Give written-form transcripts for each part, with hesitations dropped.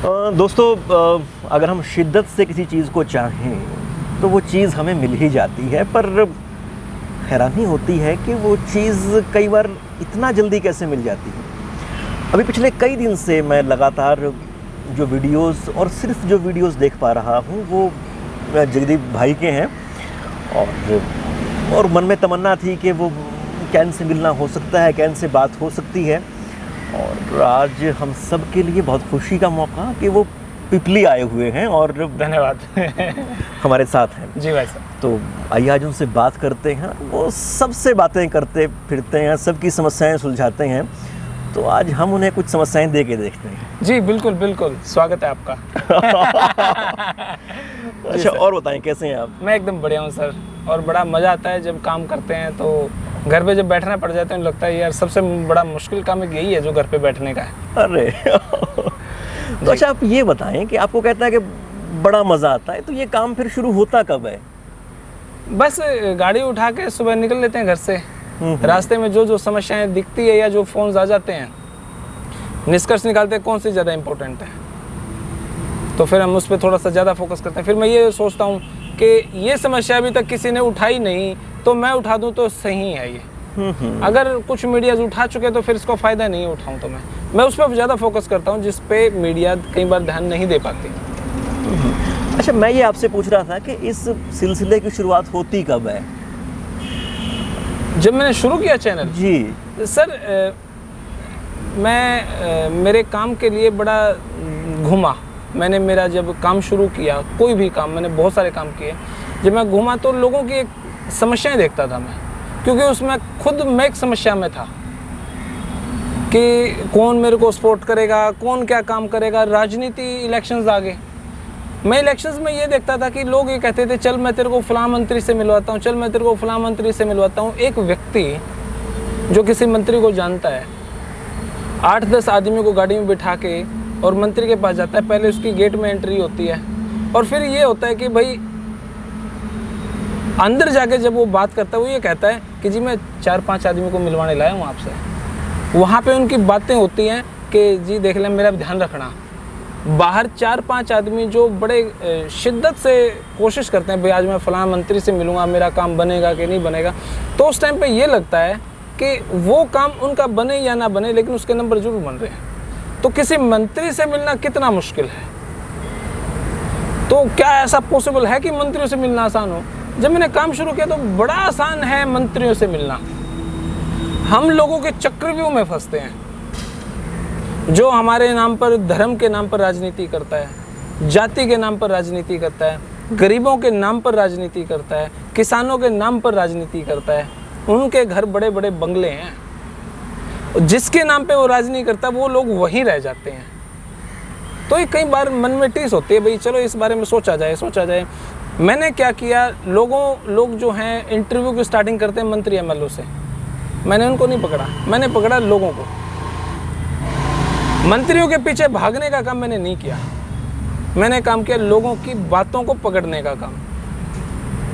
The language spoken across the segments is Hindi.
दोस्तों, अगर हम शिद्दत से किसी चीज़ को चाहें तो वो चीज़ हमें मिल ही जाती है, पर हैरानी होती है कि वो चीज़ कई बार इतना जल्दी कैसे मिल जाती है। अभी पिछले कई दिन से मैं लगातार जो वीडियोस और सिर्फ जो वीडियोस देख पा रहा हूँ वो जगदीप भाई के हैं, और मन में तमन्ना थी कि वो कैन से मिलना हो सकता है, कैन से बात हो सकती है। और आज हम सब के लिए बहुत खुशी का मौका कि वो पिपली आए हुए हैं और धन्यवाद हमारे साथ हैं। जी भाई साहब। तो आइए आज उनसे बात करते हैं। वो सबसे बातें करते फिरते हैं, सबकी समस्याएं सुलझाते हैं, तो आज हम उन्हें कुछ समस्याएं दे के देखते हैं। जी बिल्कुल बिल्कुल, स्वागत है आपका। अच्छा, और बताएं कैसे हैं आप? मैं एकदम बढ़िया हूँ सर, और बड़ा मज़ा आता है जब काम करते हैं तो घर पे जब बैठना पड़ जाता है तो लगता है यार सबसे बड़ा मुश्किल काम एक यही है जो घर पे बैठने का है। अरे तो अच्छा, आप ये बताएं कि आपको कहता है कि बड़ा मज़ा आता है, तो ये काम फिर शुरू होता कब है? बस गाड़ी उठा के सुबह निकल लेते हैं घर से। रास्ते में जो जो समस्याएं दिखती है या जो फोन्स आ जाते हैं, निष्कर्ष निकालते हैं कौन सी ज़्यादा इम्पोर्टेंट है, तो फिर हम उस पर थोड़ा सा ज़्यादा फोकस करते हैं। फिर मैं ये सोचता हूँ कि ये समस्या अभी तक किसी ने उठाई नहीं, तो मैं उठा दूँ तो सही है ये। अगर कुछ मीडियाज उठा चुके तो फिर इसको फ़ायदा नहीं उठाऊँ, तो मैं उस पर ज़्यादा फोकस करता हूँ जिस पे मीडिया कई बार ध्यान नहीं दे पाती। अच्छा, मैं ये आपसे पूछ रहा था कि इस सिलसिले की शुरुआत होती कब है? जब मैंने शुरू किया चैनल जी सर, मैं मेरे काम के लिए बड़ा घूमा। मैंने मेरा जब काम शुरू किया, कोई भी काम, मैंने बहुत सारे काम किए, जब मैं घूमा तो लोगों की एक समस्याएं देखता था मैं, क्योंकि उसमें खुद मैं एक समस्या में था कि कौन मेरे को सपोर्ट करेगा, कौन क्या काम करेगा। राजनीति, इलेक्शंस आ गए, मैं इलेक्शंस में ये देखता था कि लोग ये कहते थे चल मैं तेरे को फलां मंत्री से मिलवाता हूँ, चल मैं तेरे को फलां मंत्री से मिलवाता हूँ। एक व्यक्ति जो किसी मंत्री को जानता है 8-10 आदमी को गाड़ी में बिठा के और मंत्री के पास जाता है, पहले उसकी गेट में एंट्री होती है, और फिर ये होता है कि भाई अंदर जाके जब वो बात करता है वो ये कहता है कि जी मैं 4-5 आदमी को मिलवाने लाया हूँ आपसे। वहाँ पे उनकी बातें होती हैं कि जी देख लें, मेरा ध्यान रखना। बाहर 4-5 आदमी जो बड़े शिद्दत से कोशिश करते हैं भाई आज मैं फलां मंत्री से मिलूँगा, मेरा काम बनेगा कि नहीं बनेगा, तो उस टाइम पे ये लगता है कि वो काम उनका बने या ना बने, लेकिन उसके नंबर जरूर बन रहे हैं। तो किसी मंत्री से मिलना कितना मुश्किल है, तो क्या ऐसा पॉसिबल है कि मंत्रियों से मिलना आसान हो? जब मैंने काम शुरू किया तो बड़ा आसान है मंत्रियों से मिलना। हम लोगों के चक्रव्यूह में फंसते हैं, जो हमारे नाम पर, धर्म के नाम पर राजनीति करता है, जाति के नाम पर राजनीति करता है, गरीबों के नाम पर राजनीति करता है, किसानों के नाम पर राजनीति करता है। उनके घर बड़े बड़े बंगले हैं, जिसके नाम पे वो राजनीति करता है वो लोग वहीं रह जाते हैं। तो ये कई बार मन में टीस होती है, भाई चलो इस बारे में सोचा जाए। मैंने क्या किया, लोग जो हैं इंटरव्यू की स्टार्टिंग करते हैं मंत्री एमएलओ से, मैंने उनको नहीं पकड़ा, मैंने पकड़ा लोगों को। मंत्रियों के पीछे भागने का काम मैंने नहीं किया, मैंने काम किया लोगों की बातों को पकड़ने का काम।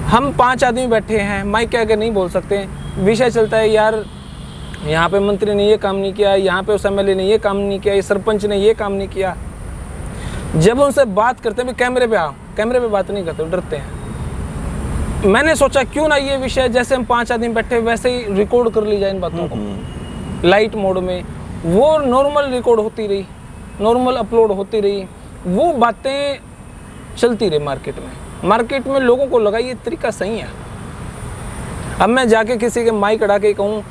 हम 5 आदमी बैठे हैं, माइक के आगे नहीं बोल सकते, विषय चलता है यार यहाँ पे मंत्री ने ये काम नहीं किया, यहाँ पे उस एमएलए ने ये काम नहीं किया, ये सरपंच ने ये काम नहीं किया। जब उनसे बात करते हैं, कैमरे पे आओ, कैमरे पे बात नहीं करते, डरते हैं। मैंने सोचा क्यों ना ये विषय जैसे हम 5 आदमी बैठे वैसे ही रिकॉर्ड कर ली जाए इन बातों को, लाइट मोड में। वो नॉर्मल रिकॉर्ड होती रही, नॉर्मल अपलोड होती रही, वो बातें चलती रही मार्केट में लोगों को लगा ये तरीका सही है। अब मैं जाके किसी के माइक अड़ा के कहूँ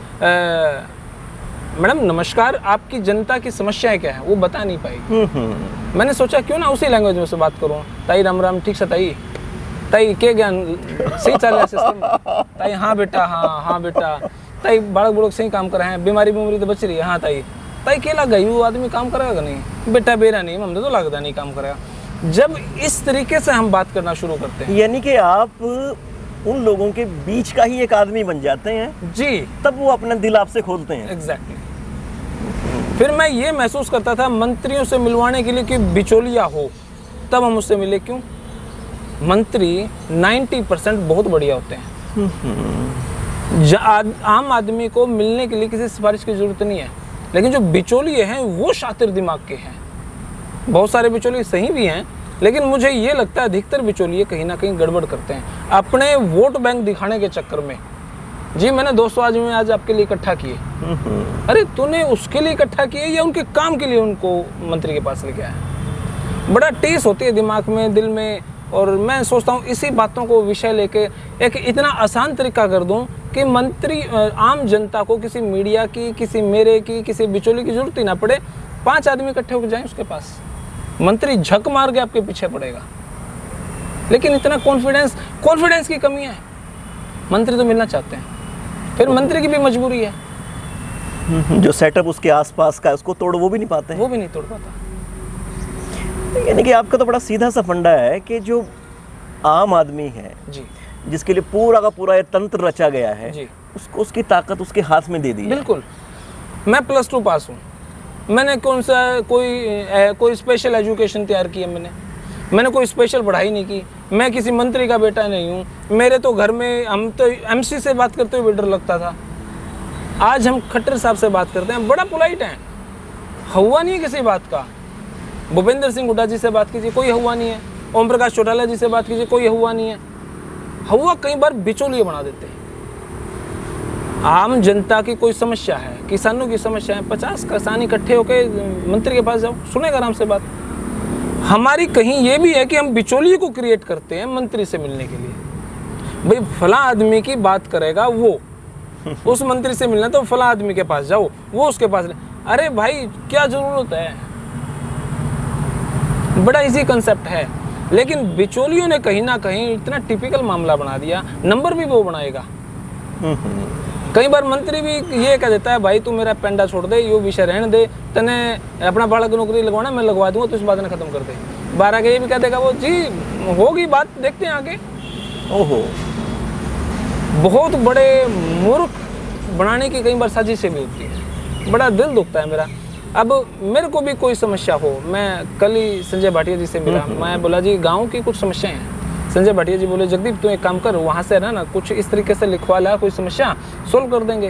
मैडम नमस्कार, आपकी जनता की समस्याएं क्या है, वो बता नहीं पाएगी। मैंने सोचा क्यों ना उसी लैंग्वेज में से बात करूँ। ताई राम राम, ठीक से ताई के ज्ञान सही चल रहा है सिस्टम ताई? हाँ बेटा, हाँ बेटा। ताई बालक बुड़क सही काम कर रहे हैं, बीमारी तो बच रही है? हाँ ताई के लग गई, वो आदमी काम करेगा नहीं? बेटा बेरा नहीं, हमने तो लगता नहीं काम करेगा। जब इस तरीके से हम बात करना शुरू करते हैं, यानी कि आप उन लोगों के बीच का ही एक आदमी बन जाते हैं जी, तब वो अपना दिल आपसे खोलते हैं। एग्जैक्टली। फिर मैं ये महसूस करता था मंत्रियों से मिलवाने के लिए कि बिचौलिया हो, तब हम उससे मिले। क्यों? मंत्री 90% बहुत बढ़िया होते हैं। आम आदमी को मिलने के लिए किसी सिफारिश की जरूरत नहीं है, लेकिन जो बिचौलिए हैं वो शातिर दिमाग के हैं। बहुत सारे बिचौलिए सही भी हैं, लेकिन मुझे ये लगता है अधिकतर बिचौलिए कहीं ना कहीं गड़बड़ करते हैं अपने वोट बैंक दिखाने के चक्कर में। जी मैंने 200 आदमी आज आपके लिए इकट्ठा किए, अरे तूने उसके लिए इकट्ठा किए या उनके काम के लिए उनको मंत्री के पास लेके आया? बड़ा टेस होती है दिमाग में, दिल में। और मैं सोचता हूँ इसी बातों को विषय लेके एक इतना आसान तरीका कर दूँ कि मंत्री आम जनता को किसी मीडिया की, किसी मेरे की, किसी बिचौली की जरूरत ही ना पड़े। 5 आदमी इकट्ठे होकर जाएं उसके पास, मंत्री झक मार के आपके पीछे पड़ेगा। लेकिन इतना कॉन्फिडेंस की कमी है। मंत्री तो मिलना चाहते हैं, फिर मंत्री की भी मजबूरी है। जो सेटअप उसके आसपास का उसको तोड़ वो भी नहीं पाते हैं। वो भी नहीं तोड़ पाता। यानी कि आपका तो बड़ा सीधा सा फंडा है कि जो आम आदमी है जी, जिसके लिए पूरा का पूरा ये तंत्र रचा गया है जी, उसको उसकी ताकत उसके हाथ में दे दी है। बिल्कुल। मैं +2 पास हूँ, मैंने कौन सा कोई स्पेशल एजुकेशन तैयार की है? मैंने कोई स्पेशल पढ़ाई नहीं की। मैं किसी मंत्री का बेटा नहीं हूँ। मेरे तो घर में हम तो MC से बात करते हुए डर लगता था। आज हम खट्टर साहब से बात करते हैं, बड़ा पोलाइट हैं, हवा नहीं है किसी बात का। भूपेंद्र सिंह हुड्डा जी से बात कीजिए, कोई हवा नहीं है। ओम प्रकाश चौटाला जी से बात कीजिए, कोई हवा नहीं है। हवा कई बार बिचौलिए बना देते हैं। आम जनता की कोई समस्या है, किसानों की समस्या है, 50 किसान इकट्ठे होकर मंत्री के पास जाओ, सुनेगा आराम से बात। हमारी कहीं ये भी है कि हम बिचौलिए को क्रिएट करते हैं मंत्री से मिलने के लिए। भाई फला आदमी की बात करेगा वो, उस मंत्री से मिलना तो फला आदमी के पास जाओ, वो उसके पास। अरे भाई क्या जरूरत है? बड़ा इजी कंसेप्ट है, लेकिन बिचौलियों ने कहीं ना कहीं इतना टिपिकल मामला बना दिया। नंबर भी वो बनाएगा। कई बार मंत्री भी ये कह देता है, भाई तू मेरा पेंडा छोड़ दे, यो विषय रहने दे, तने अपना बालक नौकरी लगवाना मैं लगवा दूंगा, तो इस बात ने खत्म कर दे। 12 के ये भी कह देगा वो, जी होगी बात, देखते हैं आगे। ओहो, बहुत बड़े मूर्ख बनाने की कई बार साजिशें भी होती है। बड़ा दिल दुखता है मेरा। अब मेरे को भी कोई समस्या हो, मैं कल ही संजय भाटिया जी से मिला, मैं बोला जी गाँव की कुछ समस्याएं हैं। संजय भाटिया जी बोले, जगदीप तू एक काम कर, वहाँ से ना कुछ इस तरीके से लिखवा ला, कोई समस्या सोल्व कर देंगे।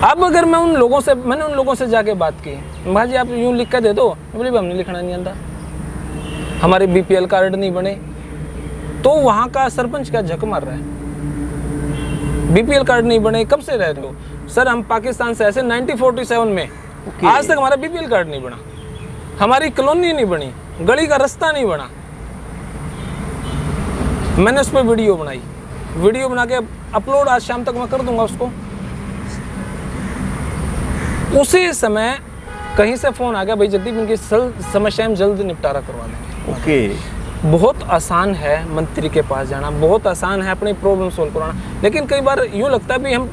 अब अगर मैंने उन लोगों से जाके बात की, भाई जी आप यूँ लिख के दे दो, बोले हमने लिखना नहीं आता, हमारे BPL कार्ड नहीं बने। तो वहाँ का सरपंच क्या झक मार रहा है, BPL कार्ड नहीं बने, कब से रह रहे हो? सर हम पाकिस्तान से ऐसे 1947 में आज तक हमारा BPL कार्ड नहीं बना, हमारी कॉलोनी नहीं बनी, गली का रास्ता नहीं बना। मैंने उस पर वीडियो बना के अपलोड आज शाम तक मैं कर दूंगा उसको। उसी समय कहीं से फोन आ गया, भाई जगदीप इनकी समस्याएं जल्द निपटारा करवा देंगे। ओके। बहुत आसान है मंत्री के पास जाना, बहुत आसान है अपनी प्रॉब्लम सोल्व कराना, लेकिन कई बार यूँ लगता है भी हम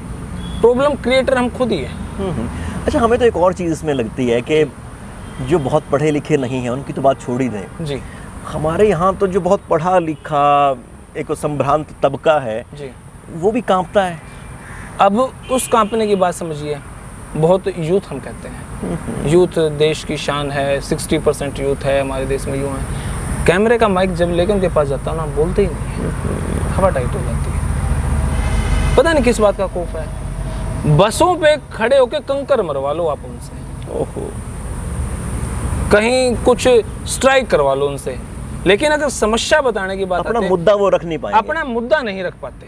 प्रॉब्लम क्रिएटर हम खुद ही है। अच्छा, हमें तो एक और चीज़ इसमें लगती है कि जो बहुत पढ़े लिखे नहीं हैं उनकी तो बात छोड़ ही दें जी। हमारे यहाँ तो जो बहुत पढ़ा लिखा एक संभ्रांत तबका है जी, वो भी कांपता है। अब उस कांपने की बात समझिए, बहुत यूथ हम कहते हैं, यूथ देश की शान है, 60% यूथ है हमारे देश में। यूँ है, कैमरे का माइक जब लेकर उनके पास जाता ना, बोलते ही नहीं, हवा टाइट हो जाती है। पता नहीं किस बात का खौफ है। बसों पे खड़े होकर कंकर मरवा लो आप उनसे, ओहो, कहीं कुछ स्ट्राइक करवा लो उनसे, लेकिन अगर समस्या बताने की बात अपना आती है, मुद्दा वो रख नहीं पाएंगे, अपना मुद्दा नहीं रख पाते।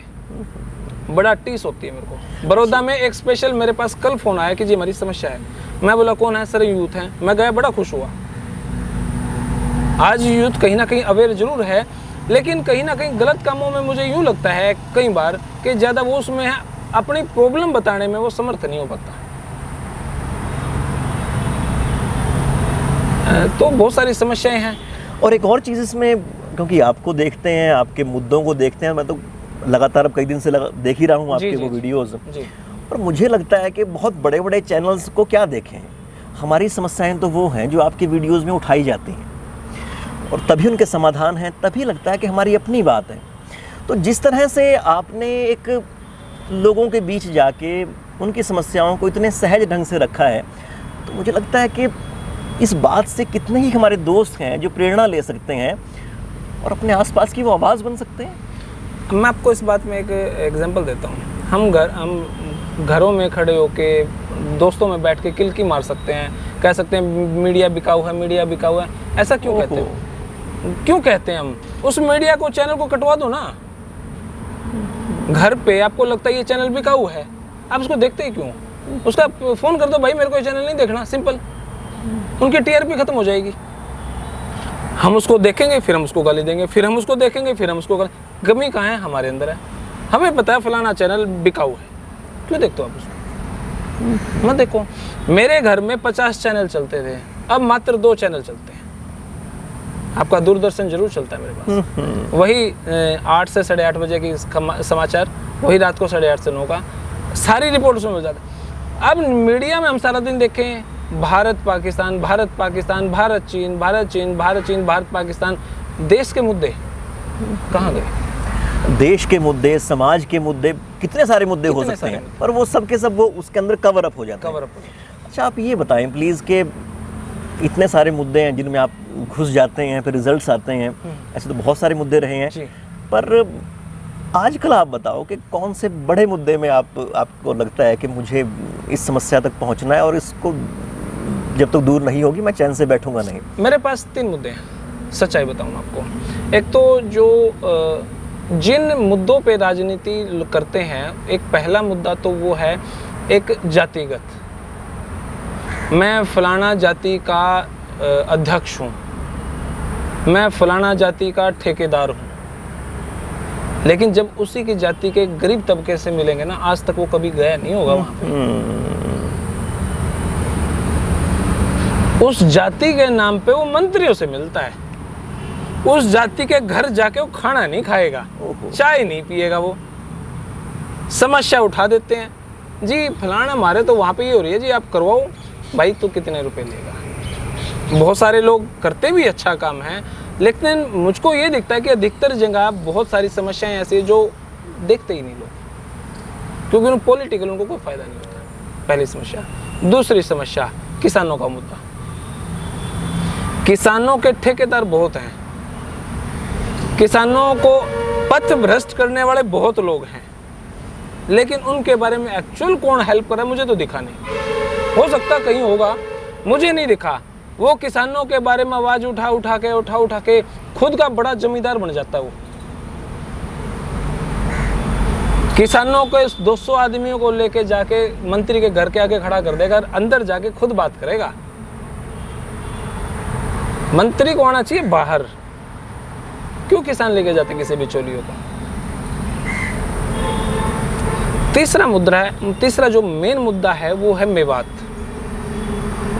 बड़ा टीस होती है मेरे को। बड़ौदा में एक स्पेशल मेरे पास कल फोन आया कि जी हमारी समस्या है। मैं बोला कौन है? सर यूथ है। मैं गया, बड़ा खुश हुआ। आज यूथ कहीं ना कहीं अवेयर जरूर है, लेकिन कहीं ना कहीं गलत कामों में मुझे यूँ लगता है कई बार कि ज़्यादा वो उसमें है, अपनी प्रॉब्लम बताने में वो समर्थ नहीं हो पाता। तो बहुत सारी समस्याएं हैं। और एक और चीज़ इसमें, क्योंकि आपको देखते हैं, आपके मुद्दों को देखते हैं, मैं तो लगातार अब कई दिन से देख ही रहा हूँ आपके वो वीडियोस, और मुझे लगता है कि बहुत बड़े बड़े चैनल्स को क्या देखें, हमारी समस्याएं तो वो हैं जो आपके वीडियोस में उठाई जाती हैं और तभी उनके समाधान हैं, तभी लगता है कि हमारी अपनी बात है। तो जिस तरह से आपने एक लोगों के बीच जाके उनकी समस्याओं को इतने सहज ढंग से रखा है, तो मुझे लगता है कि इस बात से कितने ही हमारे दोस्त हैं जो प्रेरणा ले सकते हैं और अपने आसपास की वो आवाज़ बन सकते हैं। मैं आपको इस बात में एक एग्जांपल देता हूँ। हम घरों में खड़े होके दोस्तों में बैठ के किलकी मार सकते हैं, कह सकते हैं मीडिया बिकाऊ है, मीडिया बिकाऊ है। ऐसा क्यों कहते हैं? क्यों कहते हैं हम? उस मीडिया को, चैनल को कटवा दो ना। घर पे आपको लगता है ये चैनल बिकाऊ है, आप उसको देखते ही क्यों? उसका फ़ोन कर दो, भाई मेरे को ये चैनल नहीं देखना, सिंपल। उनकी टीआरपी खत्म हो जाएगी। हम उसको देखेंगे, फिर हम उसको गाली देंगे, फिर हम उसको देखेंगे, फिर हम उसको गाली। कमी कहाँ है? हमारे अंदर है। हमें पता है फलाना चैनल बिकाऊ है, क्यों देखते हो आप उसको? मत देखो। मेरे घर में 50 चैनल चलते थे, अब मात्र 2 चैनल चलते हैं। आपका दूरदर्शन जरूर चलता है मेरे पास, वही 8 से 8:30 बजे की समाचार, वही रात को 8:30 से 9 का, सारी रिपोर्ट उसमें मिल जाता है। अब मीडिया में हम सारा दिन देखें भारत पाकिस्तान, भारत पाकिस्तान, भारत चीन, भारत चीन, भारत चीन, भारत पाकिस्तान। देश के मुद्दे कहाँ गए? देश के मुद्दे, समाज के मुद्दे, कितने सारे मुद्दे हो सकते हैं, पर वो सब के सब वो उसके अंदर कवर अप हो जाते हैं। अच्छा, आप ये बताएं प्लीज़ कि इतने सारे मुद्दे हैं जिनमें आप घुस जाते हैं, फिर रिजल्ट्स आते हैं। ऐसे तो बहुत सारे मुद्दे रहे हैं, पर आजकल आप बताओ कि कौन से बड़े मुद्दे में आपको लगता है कि मुझे इस समस्या तक पहुंचना है और इसको जब तक दूर नहीं होगी मैं चैन से बैठूंगा नहीं? मेरे पास 3 मुद्दे हैं, सच्चाई बताऊं आपको। एक तो जो जिन मुद्दों पे राजनीति करते हैं, एक पहला मुद्दा तो वो है एक जातिगत। मैं फलाना जाति का अध्यक्ष हूँ, मैं फलाना जाति का ठेकेदार हूँ, लेकिन जब उसी की जाति के गरीब तबके से मिलेंगे ना, आज तक वो कभी गया नहीं होगा वहाँ पे। उस जाति के नाम पे वो मंत्रियों से मिलता है, उस जाति के घर जाके वो खाना नहीं खाएगा, चाय नहीं पिएगा, वो समस्या उठा देते हैं। जी फलाना हमारे तो वहाँ पे ये हो रही है जी, आप करवाओ। भाई तो कितने रुपए लेगा? बहुत सारे लोग करते भी अच्छा काम है, लेकिन मुझको ये दिखता है कि अधिकतर जगह बहुत सारी समस्याएं ऐसी जो देखते ही नहीं लोग, क्योंकि उन पॉलिटिकल उनको कोई फायदा नहीं होता। पहली समस्या। दूसरी समस्या, किसानों का मुद्दा। किसानों के ठेकेदार बहुत हैं, किसानों को पथ भ्रष्ट करने वाले बहुत लोग हैं, लेकिन उनके बारे में एक्चुअल कौन हेल्प कर रहा है मुझे तो दिखा नहीं। हो सकता कहीं होगा, मुझे नहीं दिखा। वो किसानों के बारे में आवाज उठा के खुद का बड़ा जमींदार बन जाता है। वो किसानों के 200 आदमियों को लेके जाके मंत्री के घर के आगे खड़ा कर देगा, अंदर जाके खुद बात करेगा। मंत्री को आना चाहिए बाहर, क्यों किसान लेके जाते किसी बिचौलियों को? तीसरा जो मेन मुद्दा है वो है मेवात।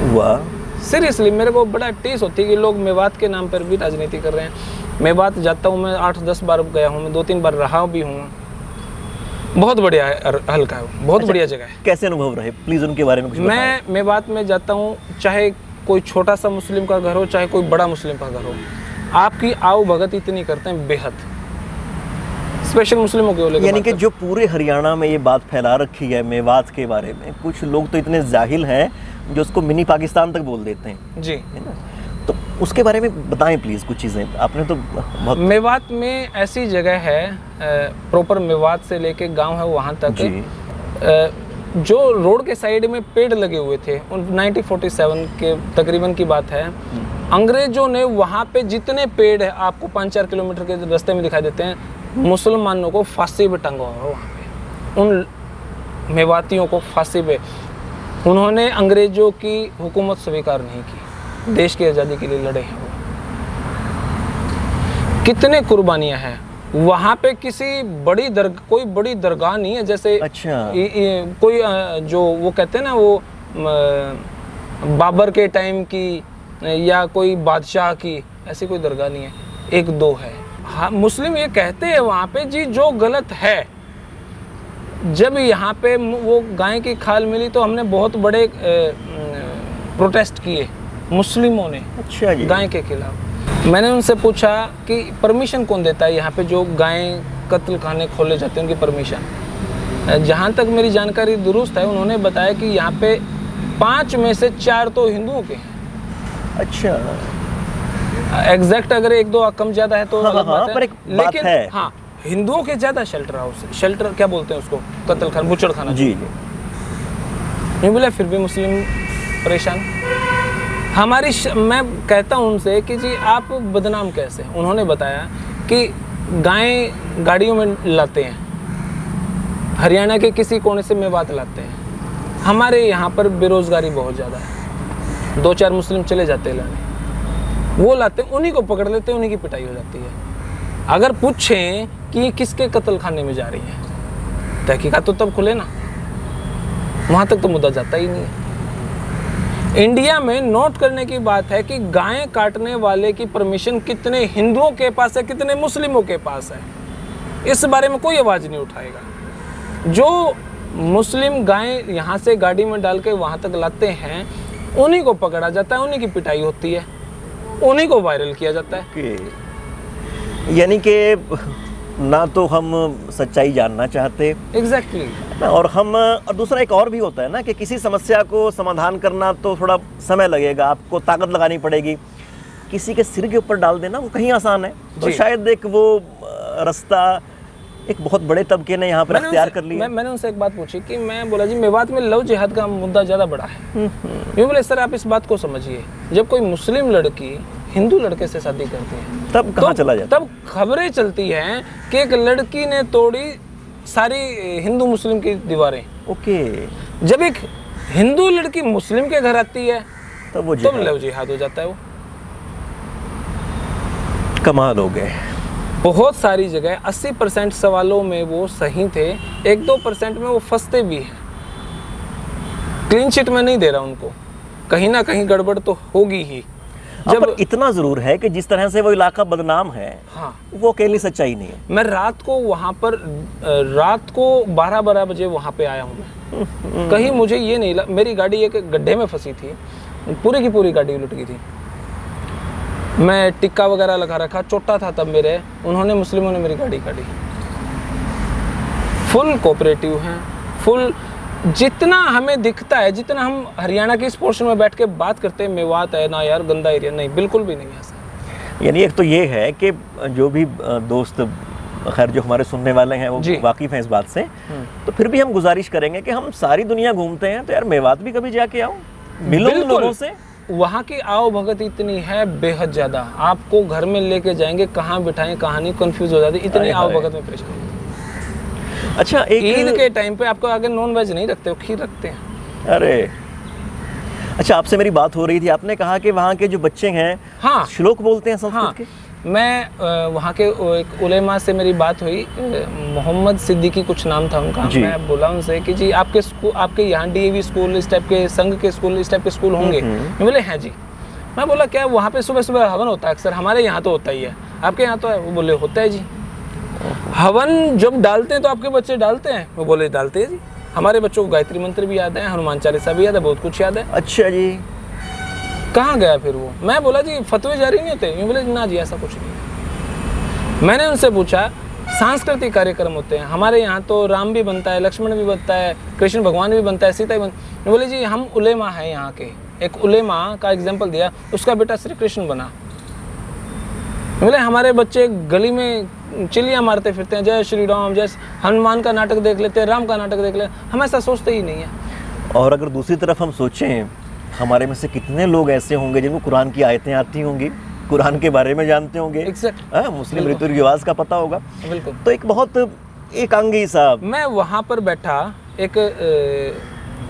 वाह, सीरियसली मेरे को बड़ा टीस होती है कि लोग मेवात के नाम पर भी राजनीति कर रहे हैं। मेवात जाता हूँ मैं, 8-10 बार गया हूँ मैं, 2-3 बार रहा भी हूँ। बहुत बढ़िया है, हल्का है, बहुत बढ़िया जगह है। कैसे अनुभव रहे, प्लीज उनके बारे में कुछ बताएं। मैं मेवात में जाता हूँ, चाहे कोई छोटा सा मुस्लिम का घर हो, चाहे कोई बड़ा मुस्लिम का घर हो, आपकी आओ भगत इतनी करते हैं बेहद, स्पेशल मुस्लिमों के लेकर। यानी कि जो पूरे हरियाणा में ये बात फैला रखी है मेवात के बारे में, कुछ लोग तो इतने जाहिल हैं जो उसको मिनी पाकिस्तान तक बोल देते हैं जी, है ना? तो उसके बारे में बताएं प्लीज कुछ चीज़ें। आपने तो बहुत मेवात में ऐसी जगह है, प्रॉपर मेवात से लेके गांव है वहाँ तक, जो रोड के साइड में पेड़ लगे हुए थे, 1947 के तकरीबन की बात है। अंग्रेजों ने वहाँ पे जितने पेड़ है आपको 5-4 किलोमीटर के रास्ते में दिखाई देते हैं, मुसलमानों को फांसी पे टंगा हुआ है वहाँ पे, उन मेवातियों को फांसी पे। उन्होंने अंग्रेजों की हुकूमत स्वीकार नहीं की, देश की आज़ादी के लिए लड़े हैं वो। कितने कुर्बानियां हैं वहाँ पे। कोई बड़ी दरगाह नहीं है, जैसे अच्छा कोई जो वो कहते हैं ना, वो बाबर के टाइम की या कोई बादशाह की, ऐसी कोई दरगाह नहीं है, 1-2 है। हाँ, मुस्लिम ये कहते हैं वहाँ पे जी जो गलत है। जब यहाँ पे वो गाय की खाल मिली तो हमने बहुत बड़े प्रोटेस्ट किए मुस्लिमों ने, अच्छा जी, गाय के खिलाफ। मैंने उनसे पूछा कि परमिशन कौन देता है यहाँ पे जो गाय कत्ल खाने खोले जाते हैं, उनकी परमिशन। जहाँ तक मेरी जानकारी दुरुस्त है, उन्होंने बताया कि यहाँ पे 5 में से 4 तो हिंदुओं के हैं। अच्छा, एग्जैक्ट अगर 1-2 कम ज्यादा है तो अलग बात है, पर एक बात लेकिन है। हाँ, हिंदुओं के ज्यादा शेल्टर हाउस, शेल्टर क्या बोलते हैं उसको, कत्ल खाना, बुचड़ खाना जी जी। यूँ बोले फिर भी मुस्लिम परेशान। मैं कहता हूँ उनसे कि जी आप बदनाम कैसे? उन्होंने बताया कि गाय गाड़ियों में लाते हैं, हरियाणा के किसी कोने से मेवात लाते हैं। हमारे यहाँ पर बेरोज़गारी बहुत ज़्यादा है, 2-4 मुस्लिम चले जाते हैं लाने, वो लाते हैं, उन्हीं को पकड़ लेते हैं, उन्हीं की पिटाई हो जाती है। अगर पूछें कि ये किसके कत्ल खाने में जा रही है, तहकीकात तो तब खुले ना, वहाँ तक तो मुद्दा जाता ही नहीं है। इंडिया में नोट करने की बात है कि गायें काटने वाले की परमिशन कितने हिंदुओं के पास है, कितने मुस्लिमों के पास है, इस बारे में कोई आवाज़ नहीं उठाएगा। जो मुस्लिम गायें यहाँ से गाड़ी में डाल के वहाँ तक लाते हैं, उन्हीं को पकड़ा जाता है, उन्हीं की पिटाई होती है, उन्हीं को वायरल किया जाता है। यानी कि ना तो हम सच्चाई जानना चाहते, एग्जैक्टली और दूसरा एक और भी होता है ना कि किसी समस्या को समाधान करना तो थोड़ा समय लगेगा, आपको ताकत लगानी पड़ेगी। किसी के सिर के ऊपर डाल देना वो कहीं आसान है, तो शायद एक वो रास्ता एक बहुत बड़े तबके ने यहाँ पर अख्तियार कर लिया। मैंने उनसे एक बात पूछी कि मैं बोला जी मेवात में लव जिहाद का मुद्दा ज़्यादा बड़ा है। ये बोले सर आप इस बात को समझिए, जब कोई मुस्लिम लड़की हिंदू लड़के से शादी करती है तब कहाँ चला जाता है? तब खबरें चलती हैं कि एक लड़की ने तोड़ी सारी हिंदू मुस्लिम की दीवारें। ओके, जब एक हिंदू लड़की मुस्लिम के घर आती है तब लव जिहाद हो जाता है। वो कमाल हो गए। बहुत सारी जगह 80% सवालों में वो सही थे, 1-2% में वो फंसते भी हैं। क्लीन चिट में नहीं दे रहा उनको, कहीं ना कहीं गड़बड़ तो होगी ही। जब इतना जरूर है कि जिस तरह से वो इलाका बदनाम है, हाँ, वो अकेली सच्चाई नहीं है। मैं रात को वहाँ पर 12 बजे वहाँ पे आया हूँ मैं। कहीं मुझे ये नहीं मेरी गाड़ी एक गड्ढे में फंसी थी, पूरी की पूरी गाड़ी उलट गई थी। मैं टिक्का वगैरह लगा रखा, चोटा था तब मेरे, उन्होंने मुस्लिमों ने मेरी गाड़ी काटी। फुल कोऑपरेटिव हैं, फुल जितना हमें दिखता है, जितना हम हरियाणा के इस पोर्शन में बैठ के बात करते हैं मेवात है ना यार गंदा एरिया, नहीं, बिल्कुल भी नहीं ऐसा। यानी एक तो ये है कि जो भी दोस्त खैर जो हमारे सुनने वाले हैं वो वाकिफ हैं इस बात से, तो फिर भी हम गुजारिश करेंगे कि हम सारी दुनिया घूमते हैं तो यार मेवात भी कभी जाके आओ, मिलो लोगों से। वहाँ की आओ भगत इतनी है बेहद ज़्यादा, आपको घर में लेके जाएंगे, कहाँ बिठाएं कहाँ नहीं, कंफ्यूज हो जाती, इतनी आओ भगत में परेशानी। अच्छा, एक ईद के टाइम पे आपको आगे नॉन वेज नहीं रखते, वो खीर रखते हैं। अरे अच्छा, आपसे मेरी बात हो रही थी, आपने कहा कि वहाँ के जो बच्चे हैं हाँ श्लोक बोलते हैं संस्कृत हाँ, के। मैं वहाँ के एक उलेमा से मेरी बात हुई, मोहम्मद सिद्दीकी कुछ नाम था उनका। मैं बोला उनसे कि जी आपके स्कूल, आपके यहाँ डीएवी स्कूल इस टाइप के, संघ के स्कूल इस टाइप के स्कूल होंगे? मैं बोले हैं जी। मैं बोला क्या वहाँ पे सुबह सुबह हवन होता है? अक्सर हमारे यहाँ तो होता ही है, आपके यहाँ तो है? वो बोले होता है जी। हवन जब डालते हैं तो आपके बच्चे डालते हैं? वो बोले डालते हैं जी, हमारे बच्चों को गायत्री मंत्र भी याद है, हनुमान चालीसा भी याद है, बहुत कुछ याद है। अच्छा जी, कहाँ गया फिर वो? मैं बोला जी फतवे जारी नहीं होते? ये बोले ना जी ऐसा कुछ नहीं। मैंने उनसे पूछा सांस्कृतिक कार्यक्रम होते हैं हमारे यहाँ तो, राम भी बनता है, लक्ष्मण भी बनता है, कृष्ण भगवान भी बनता है, सीता भी बनता है। बोले जी हम उलेमा है यहाँ के, एक उलेमा का एग्जाम्पल दिया, उसका बेटा श्री कृष्ण बना। बोले हमारे बच्चे गली में चिल्लियाँ मारते फिरते हैं, जय श्री राम, जय हनुमान का नाटक देख लेते हैं, राम का नाटक देख लेते हैं, हम ऐसा सोचते ही नहीं है। और अगर दूसरी तरफ हम सोचें, हमारे में से कितने लोग ऐसे होंगे जिनको कुरान की आयतें आती होंगी, कुरान के बारे में जानते होंगे, मुस्लिम रीति रिवाज का पता होगा। बिल्कुल। तो एक बहुत एकांगी साहब, मैं वहाँ पर बैठा, एक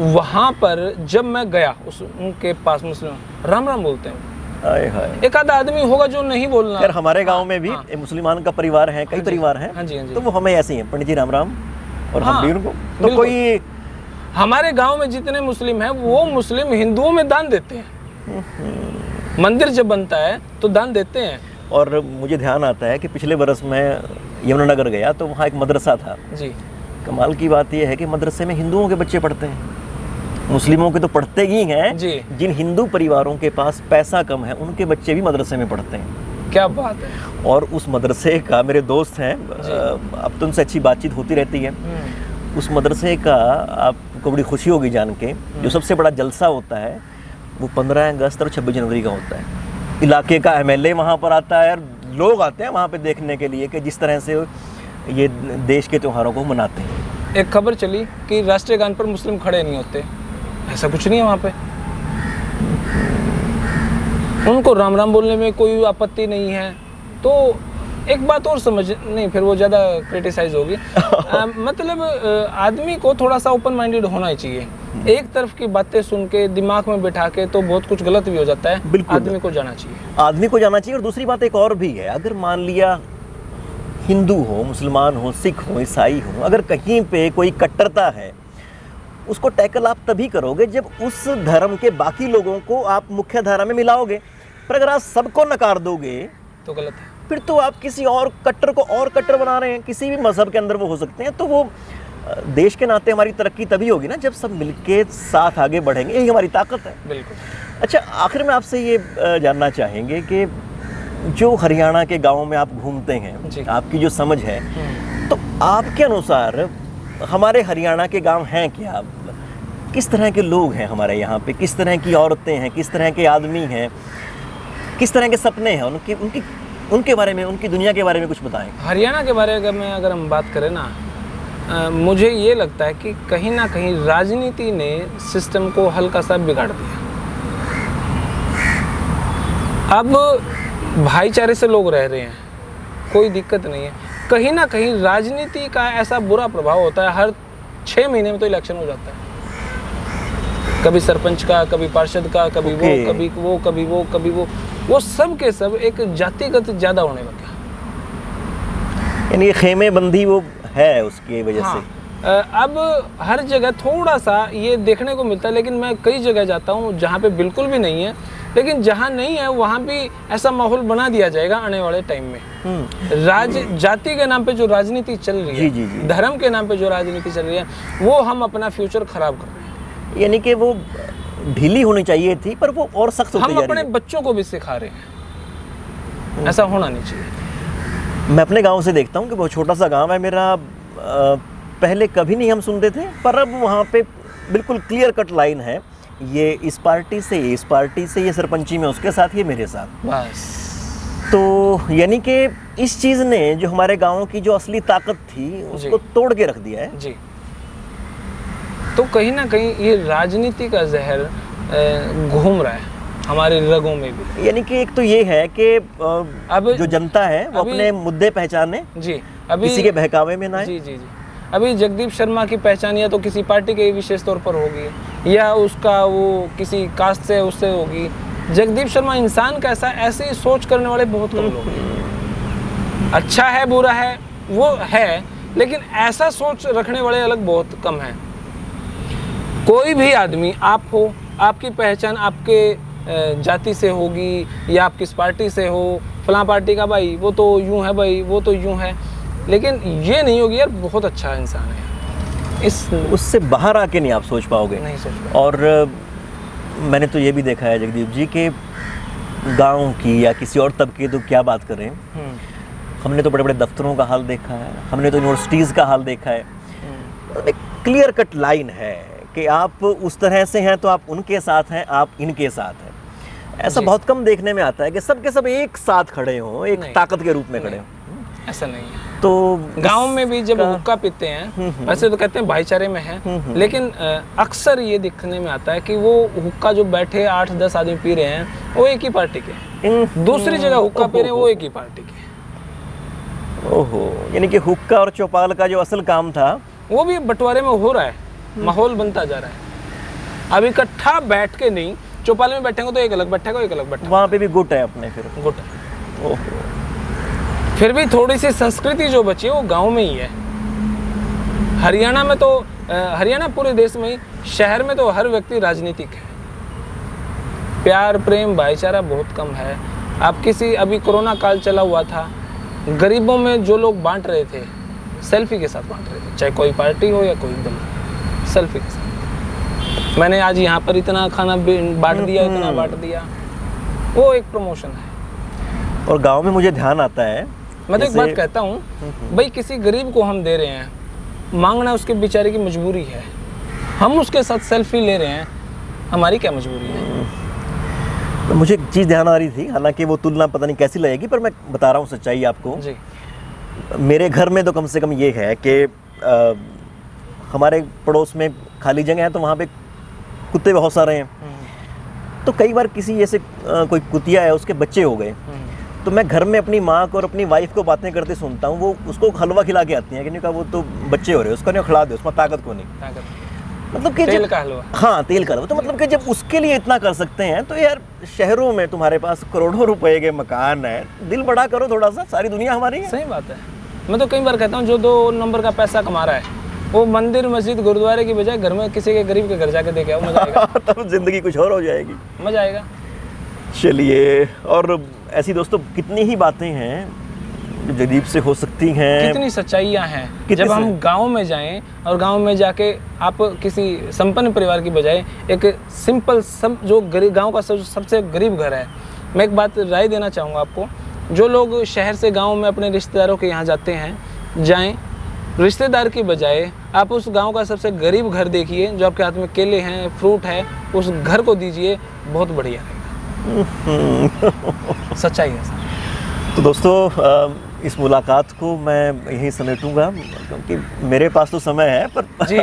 वहाँ पर जब मैं गया उनके पास, मुस्लिम राम राम बोलते हैं। एक आधा आदमी होगा जो नहीं बोलना। यार हमारे गांव में भी मुसलमान का परिवार है, कई परिवार हैं, हाँ जी, तो वो हमें ऐसे ही हैं, पंडित जी राम राम, और हम भी उनको। तो कोई हमारे गांव में जितने मुस्लिम हैं वो मुस्लिम हिंदुओं में दान देते हैं। मंदिर जब बनता है तो दान देते हैं। और मुझे ध्यान आता है कि पिछले बरस मैं यमुनानगर गया तो वहाँ एक मदरसा था जी। कमाल की बात यह है कि मदरसे में हिंदुओं के बच्चे पढ़ते हैं, मुस्लिमों के तो पढ़ते ही हैं जी। जिन हिंदू परिवारों के पास पैसा कम है उनके बच्चे भी मदरसे में पढ़ते हैं। क्या बात है। और उस मदरसे का, मेरे दोस्त हैं, अब तो उनसे अच्छी बातचीत होती रहती है, उस मदरसे का आपको बड़ी खुशी होगी जान के, जो सबसे बड़ा जलसा होता है वो 15 अगस्त और 26 जनवरी का होता है। इलाके का एमएलए वहाँ पर आता है और लोग आते हैं वहाँ पे देखने के लिए कि जिस तरह से ये देश के त्योहारों को मनाते हैं। एक खबर चली कि राष्ट्रीय गान पर मुस्लिम खड़े नहीं होते, ऐसा कुछ नहीं है वहाँ पे। उनको राम राम बोलने में कोई आपत्ति नहीं है। तो एक बात और समझ, नहीं फिर वो ज़्यादा क्रिटिसाइज होगी। मतलब आदमी को थोड़ा सा ओपन माइंडेड होना ही चाहिए। एक तरफ की बातें सुन के दिमाग में बिठा के तो बहुत कुछ गलत भी हो जाता है। बिल्कुल, आदमी को जाना चाहिए, आदमी को जाना चाहिए। और दूसरी बात एक और भी है, अगर मान लिया हिंदू हो, मुसलमान हो, सिख हो, ईसाई हो, अगर कहीं पे कोई कट्टरता है, उसको टैकल आप तभी करोगे जब उस धर्म के बाकी लोगों को आप मुख्य धारा में मिलाओगे। पर अगर आप सबको नकार दोगे तो गलत है। फिर तो आप किसी और कट्टर को और कट्टर बना रहे हैं। किसी भी मजहब के अंदर वो हो सकते हैं। तो वो देश के नाते हमारी तरक्की तभी होगी ना जब सब मिलके साथ आगे बढ़ेंगे। यही हमारी ताकत है। बिल्कुल। अच्छा, आखिर में आपसे ये जानना चाहेंगे कि जो हरियाणा के गाँव में आप घूमते हैं, आपकी जो समझ है, तो आपके अनुसार हमारे हरियाणा के गांव हैं क्या? किस तरह के लोग हैं हमारे यहाँ पे? किस तरह की औरतें हैं? किस तरह के आदमी हैं? किस तरह के सपने हैं उनके बारे में, उनकी दुनिया के बारे में कुछ बताएं। हरियाणा के बारे में अगर हम बात करें ना, मुझे ये लगता है कि कहीं ना कहीं राजनीति ने सिस्टम को हल्का सा बिगाड़ दिया। अब भाईचारे से लोग रह रहे हैं, कोई दिक्कत नहीं है। कहीं ना कहीं राजनीति का ऐसा बुरा प्रभाव होता है, हर 6 महीने में तो इलेक्शन हो जाता है। कभी सरपंच का, कभी पार्षद का, कभी वो, कभी वो, कभी वो, कभी वो सब के सब एक जातिगत ज़्यादा होने लग गया। यानी खेमे बंदी वो है उसकी वजह से। अब हर जगह थोड़ा सा ये देखने को मिलता है, लेकिन मैं कई जगह जाता हूँ जहाँ पे बिल्कुल भी नहीं है। लेकिन जहाँ नहीं है वहाँ भी ऐसा माहौल बना दिया जाएगा आने वाले टाइम में। जाति के नाम पे जो राजनीति चल रही है, धर्म के नाम पे जो राजनीति चल रही है, वो हम अपना फ्यूचर खराब कर रहे हैं। यानी कि वो ढीली होनी चाहिए थी, पर वो और सख्त होती जा रही है। हम अपने बच्चों को भी सिखा रहे हैं, ऐसा होना नहीं चाहिए। मैं अपने गांव से देखता हूँ कि बहुत छोटा सा गांव है मेरा। पहले कभी नहीं हम सुनते थे, पर अब वहाँ पे बिल्कुल क्लियर कट लाइन है, ये इस पार्टी से, इस पार्टी से, ये सरपंची में उसके साथ, ये मेरे साथ, बस। तो यानी कि इस चीज़ ने जो हमारे गाँव की जो असली ताकत थी उसको तोड़ के रख दिया है। जी। तो कहीं ना कहीं ये राजनीति का जहर घूम रहा है हमारे रगों में भी। यानी कि एक तो ये है कि अब जो जनता है वो अपने मुद्दे पहचाने, जी, अभी किसी के बहकावे में ना है। जी जी जी। अभी जगदीप शर्मा की पहचान या तो किसी पार्टी के विशेष तौर पर होगी, या उसका वो किसी कास्ट से उससे होगी। जगदीप शर्मा इंसान कैसा, ऐसे ही सोच करने वाले बहुत कम लोग हैं। अच्छा है बुरा है वो है, लेकिन ऐसा सोच रखने वाले अलग बहुत कम हैं। कोई भी आदमी, आप हो, आपकी पहचान आपके जाति से होगी या आप किस पार्टी से हो, फलां पार्टी का भाई वो तो यूं है, भाई वो तो यूं है, लेकिन ये नहीं होगी यार बहुत अच्छा इंसान है। उससे बाहर आके नहीं आप सोच पाओगे। नहीं सोच पाओगे। और मैंने तो ये भी देखा है जगदीप जी कि गांव की या किसी और तबके तो क्या बात करें, हमने तो बड़े बड़े दफ्तरों का हाल देखा है, हमने तो यूनिवर्सिटीज़ का हाल देखा है। एक क्लियर कट लाइन है कि आप उस तरह से हैं तो आप उनके साथ हैं, आप इनके साथ हैं। ऐसा बहुत कम देखने में आता है कि सब के सब एक साथ खड़े हों, एक ताकत के रूप में खड़े हों। ऐसा नहीं है। तो गांव में भी जब हुक्का पीते हैं, वैसे तो कहते हैं भाईचारे में है, लेकिन अक्सर ये दिखने में आता है कि वो हुक्का जो बैठे 8-10 आदमी पी रहे हैं वो एक ही पार्टी के, दूसरी जगह हुक्का पी रहे हैं वो एक ही पार्टी के। ओहो, यानी कि हुक्का और चौपाल का जो असल काम था वो भी बंटवारे में हो रहा है, माहौल बनता जा रहा है। अब इकट्ठा बैठ के नहीं, चौपाल में बैठेंगे तो एक अलग बैठेगा, एक अलग बैठेगा, वहाँ पे भी गुट है अपने, फिर गुट है। फिर भी थोड़ी सी संस्कृति जो बची है वो गांव में ही है। हरियाणा में तो हरियाणा पूरे देश में ही, शहर में तो हर व्यक्ति राजनीतिक है। प्यार प्रेम भाईचारा बहुत कम है। आप किसी, अभी कोरोना काल चला हुआ था, गरीबों में जो लोग बांट रहे थे सेल्फी के साथ बांट रहे थे, चाहे कोई पार्टी हो या कोई दल, सेल्फी के साथ। मैंने आज यहाँ पर इतना खाना बांट दिया, इतना बांट दिया, वो एक प्रमोशन है। और गांव में मुझे ध्यान आता है, मैं तो एक बात कहता हूँ भाई, किसी गरीब को हम दे रहे हैं, मांगना उसके बेचारे की मजबूरी है, हम उसके साथ सेल्फी ले रहे हैं, हमारी क्या मजबूरी है। मुझे एक चीज़ ध्यान आ रही थी, हालांकि वो तुलना पता नहीं कैसी लगेगी, पर मैं बता रहा हूँ सच्चाई आपको जी। मेरे घर में तो कम से कम ये है कि हमारे पड़ोस में खाली जगह है तो वहाँ पे कुत्ते बहुत सारे हैं, तो कई बार किसी जैसे कोई कुतिया है, उसके बच्चे हो गए, तो मैं घर में अपनी माँ को और अपनी वाइफ को बातें करते सुनता हूँ, वो उसको हलवा खिला के आती हैं कि नहीं कहा वो तो बच्चे हो रहे हैं, उसको नहीं खिला दो, उसमें ताकत को नहीं, मतलब कि तेल का हलवा। हाँ, तेल का हलवा। तो मतलब कि जब उसके लिए इतना कर सकते हैं, तो यार शहरों में तुम्हारे पास करोड़ों रुपए के मकान है, दिल बड़ा करो थोड़ा सा, सारी दुनिया हमारी है। सही बात है। मैं तो कई बार कहता हूँ जो 2 नंबर का पैसा कमा रहा है वो मंदिर मस्जिद गुरुद्वारे की बजाय घर में किसी के गरीब के घर जाके देखे आओ, मजा आएगा। तब जिंदगी कुछ और हो जाएगी, मजा आएगा। चलिए, और ऐसी दोस्तों कितनी ही बातें हैं जो जदीद से हो सकती हैं, कितनी सच्चाइयाँ हैं। कितनी जब हम से? गांव में जाएं और गांव में जाके आप किसी संपन्न परिवार की बजाय एक सिंपल जो गरीब गांव का सबसे गरीब घर है, मैं एक बात राय देना चाहूँगा आपको, जो लोग शहर से गांव में अपने रिश्तेदारों के यहाँ जाते हैं, जाएं, रिश्तेदार की बजाय आप उस गांव का सबसे गरीब घर देखिए, जो आपके हाथ में केले हैं, फ्रूट है, उस घर को दीजिए, बहुत बढ़िया रहेगा। सच्चाई है सर। तो दोस्तों इस मुलाकात को मैं यहीं समेटूंगा, क्योंकि मेरे पास तो समय है, पर जी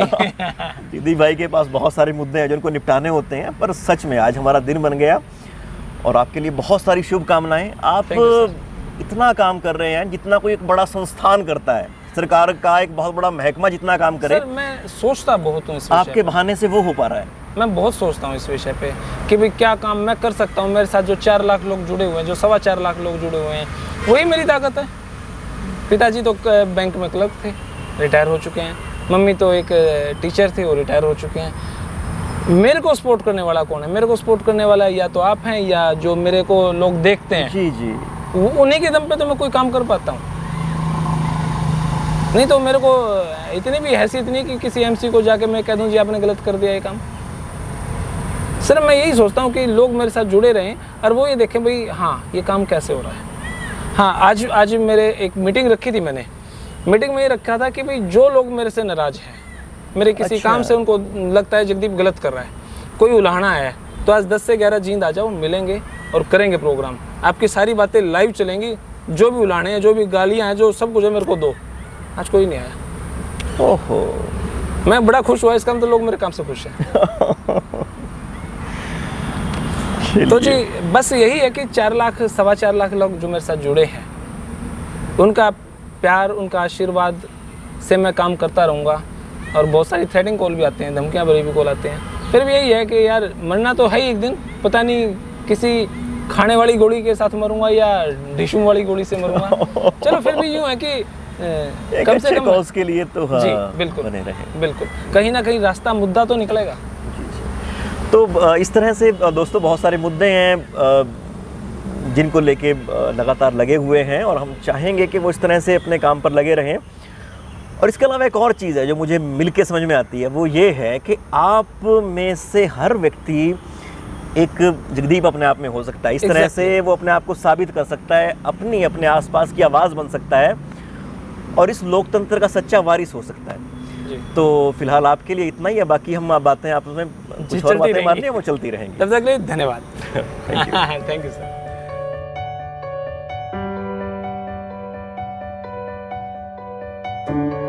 दीदी भाई के पास बहुत सारे मुद्दे हैं जो उनको निपटाने होते हैं। पर सच में आज हमारा दिन बन गया, और आपके लिए बहुत सारी शुभकामनाएं। आप इतना काम कर रहे हैं जितना कोई एक बड़ा संस्थान करता है, सरकार का एक बहुत बड़ा महकमा जितना काम करे। सर मैं सोचता बहुत हूँ इस विषय आपके बहाने से वो हो पा रहा है। मैं बहुत सोचता हूँ इस विषय पे कि भाई क्या काम मैं कर सकता हूँ। मेरे साथ जो 4 लाख लोग जुड़े हुए हैं, जो 4.25 लाख लोग जुड़े हुए हैं, वही मेरी ताकत है। पिताजी तो बैंक में क्लर्क थे, रिटायर हो चुके हैं। मम्मी तो एक टीचर थे, वो रिटायर हो चुके हैं। मेरे को सपोर्ट करने वाला कौन है? मेरे को सपोर्ट करने वाला या तो आप हैं, या जो मेरे को लोग देखते हैं। जी जी, उन्हीं के दम पे तो मैं कोई काम कर पाता हूँ। नहीं तो मेरे को इतनी भी हैसियत नहीं कि किसी एमसी को जाके मैं कह दूं जी आपने गलत कर दिया ये काम। सिर्फ मैं यही सोचता हूँ कि लोग मेरे साथ जुड़े रहें और वो ये देखें भाई हाँ ये काम कैसे हो रहा है। हाँ, आज मेरे एक मीटिंग रखी थी मैंने। मीटिंग में ये रखा था कि भाई जो लोग मेरे से नाराज़ हैं, मेरे किसी काम से उनको लगता है जगदीप गलत कर रहा है, कोई उलाहना है, तो आज 10 से 11 जींद आ जाओ, मिलेंगे और करेंगे प्रोग्राम। आपकी सारी बातें लाइव चलेंगी, जो भी उलाहने हैं, जो भी गालियाँ हैं, जो सब कुछ है मेरे को दो। आज कोई नहीं आया। ओहो, मैं बड़ा खुश हुआ इसका, तो लोग मेरे काम से खुश हैं। तो जी बस यही है कि 4 लाख 4.25 लाख लोग जो मेरे साथ जुड़े हैं, उनका प्यार, उनका आशीर्वाद से मैं काम करता रहूँगा। और बहुत सारी थ्रेटिंग कॉल भी आते हैं, धमकियाँ भरी भी कॉल आते हैं। फिर भी यही है कि यार मरना तो है ही एक दिन, पता नहीं किसी खाने वाली गोली के साथ मरूंगा या डिशुम वाली गोली से मरूंगा। चलो फिर भी यूँ है कि कम से कम कॉज के लिए तो हाँ, जी बिल्कुल बने रहे। बिल्कुल, कहीं ना कहीं रास्ता मुद्दा तो निकलेगा। तो इस तरह से दोस्तों बहुत सारे मुद्दे हैं जिनको लेके लगातार लगे हुए हैं, और हम चाहेंगे कि वो इस तरह से अपने काम पर लगे रहें। और इसके अलावा एक और चीज़ है जो मुझे मिल के समझ में आती है, वो ये है कि आप में से हर व्यक्ति एक जगदीप अपने आप में हो सकता है। इस तरह से वो अपने आप को साबित कर सकता है, अपने आसपास की आवाज़ बन सकता है, और इस लोकतंत्र का सच्चा वारिस हो सकता है। जी। तो फिलहाल आपके लिए इतना ही है, बाकी हम बातें आपस में कुछ और बातें मारनी है वो चलती रहेंगी। तब तक के लिए धन्यवाद। Thank you sir. thank you